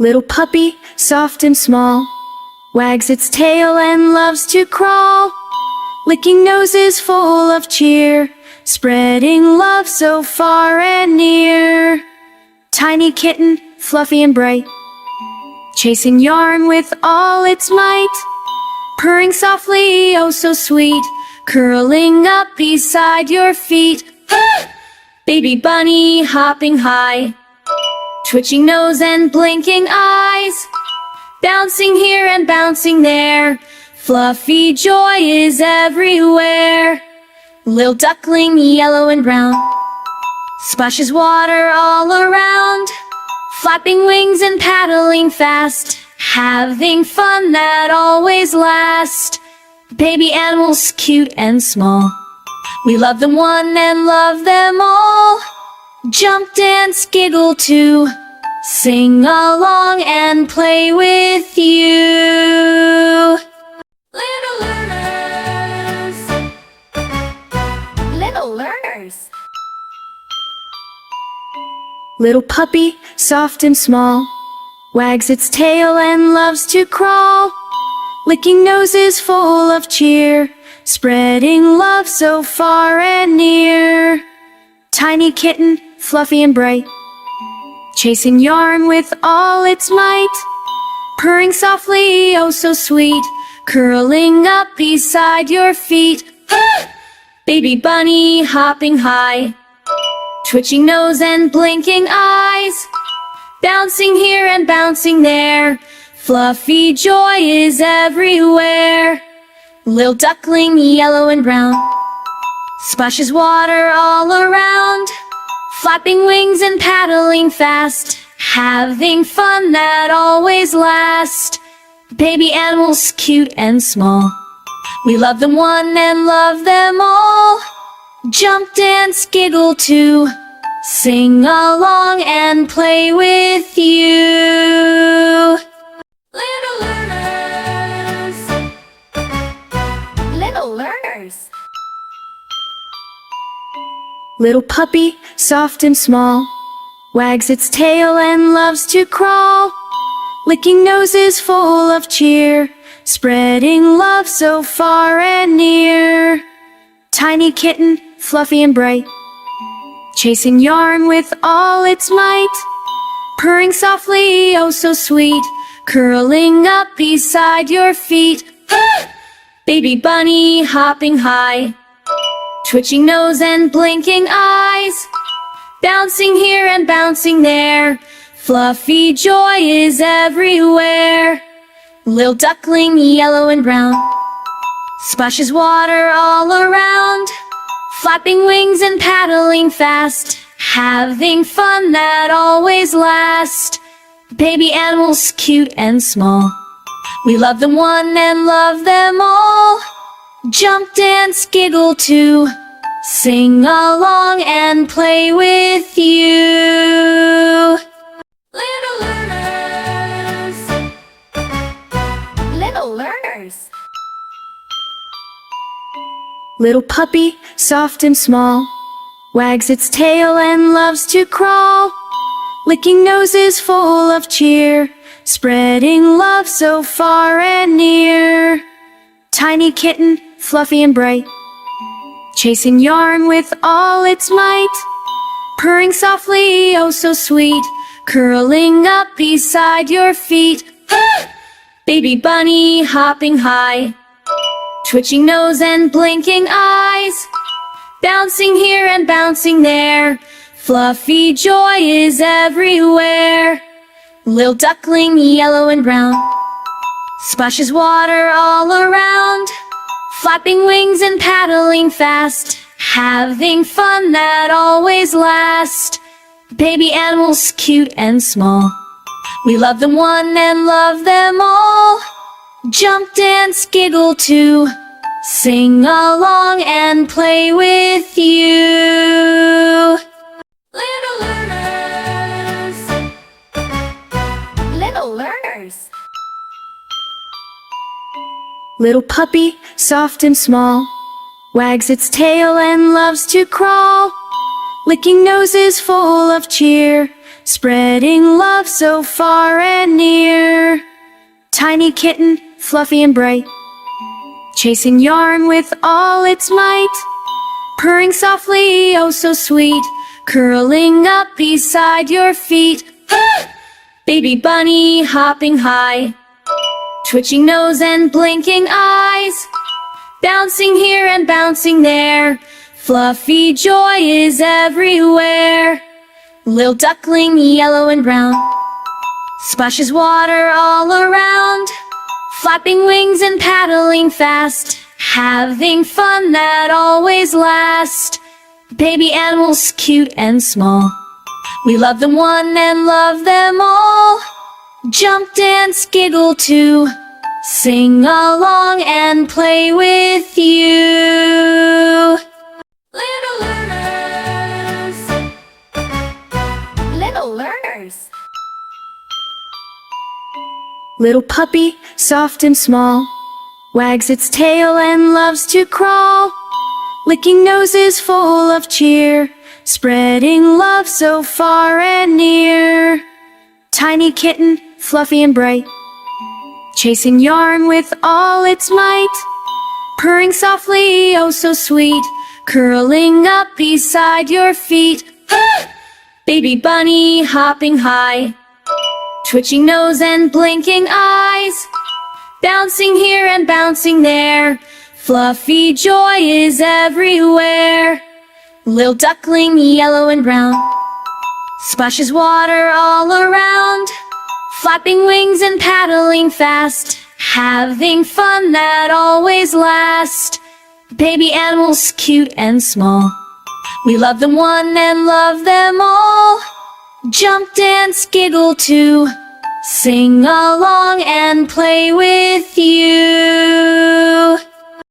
Little puppy, soft and small, wags its tail and loves to crawl, licking noses full of cheer, spreading love so far and near. Tiny kitten, fluffy and bright, chasing yarn with all its might, purring softly, oh so sweet, curling up beside your feet. Baby bunny hopping high, twitching nose and blinking eyes, bouncing here and bouncing there, fluffy joy is everywhere. Little duckling, yellow and brown, splashes water all around, flapping wings and paddling fast, having fun that always lasts. Baby animals cute and small, we love them one and love them all. Jump, dance, giggle too, sing along and play with you. Little learners, little learners. Little puppy, soft and small, wags its tail and loves to crawl, licking noses full of cheer, spreading love so far and near. Tiny kitten, fluffy and bright, chasing yarn with all its might, purring softly, oh so sweet, curling up beside your feet. Baby bunny hopping high, twitching nose and blinking eyes, bouncing here and bouncing there, fluffy joy is everywhere. Little duckling, yellow and brown, splashes water all around, flapping wings and paddling fast, having fun that always lasts. Baby animals cute and small, we love them one and love them all. Jump, dance, giggle too, sing along and play with you. Little learners, little learners. Little puppy, soft and small, wags its tail and loves to crawl, licking noses full of cheer, spreading love so far and near. Tiny kitten, fluffy and bright, chasing yarn with all its might, purring softly, oh so sweet, curling up beside your feet. Baby bunny hopping high, twitching nose and blinking eyes, bouncing here and bouncing there, fluffy joy is everywhere. Little duckling, yellow and brown, splashes water all around, flapping wings and paddling fast, having fun that always lasts. Baby animals cute and small, we love them one and love them all. Jump, dance, giggle too, sing along and play with you. Little learners, little learners. Little puppy, soft and small, wags its tail and loves to crawl, licking noses full of cheer, spreading love so far and near. Tiny kitten, fluffy and bright, chasing yarn with all its might, purring softly, oh so sweet, curling up beside your feet. Baby bunny hopping high, twitching nose and blinking eyes, bouncing here and bouncing there, fluffy joy is everywhere. Little duckling, yellow and brown, splashes water all around, flapping wings and paddling fast, having fun that always lasts. Baby animals cute and small, we love them one and love them all. Jump, dance, giggle too, sing along and play with you. Little learners, little learners. Little puppy, soft and small, wags its tail and loves to crawl, licking noses full of cheer, spreading love so far and near. Tiny kitten, fluffy and bright, chasing yarn with all its might, purring softly, oh so sweet, curling up beside your feet. Baby bunny hopping high, twitching nose and blinking eyes, bouncing here and bouncing there, fluffy joy is everywhere. Little duckling, yellow and brown, splashes water all around, flapping wings and paddling fast, having fun that always lasts. Baby animals cute and small, we love them one and love them all. Jump, dance, giggle too, sing along and play with you. Little learners, little learners. Little puppy, soft and small, wags its tail and loves to crawl, licking noses full of cheer, spreading love so far and near. Tiny kitten, fluffy and bright, chasing yarn with all its might, purring softly, oh so sweet, curling up beside your feet. Baby bunny hopping high, twitching nose and blinking eyes, bouncing here and bouncing there, fluffy joy is everywhere. Little duckling, yellow and brown, splashes water all around, flapping wings and paddling fast, having fun that always lasts. Baby animals cute and small, we love them one and love them all. Jump, dance, giggle too, sing along and play with you.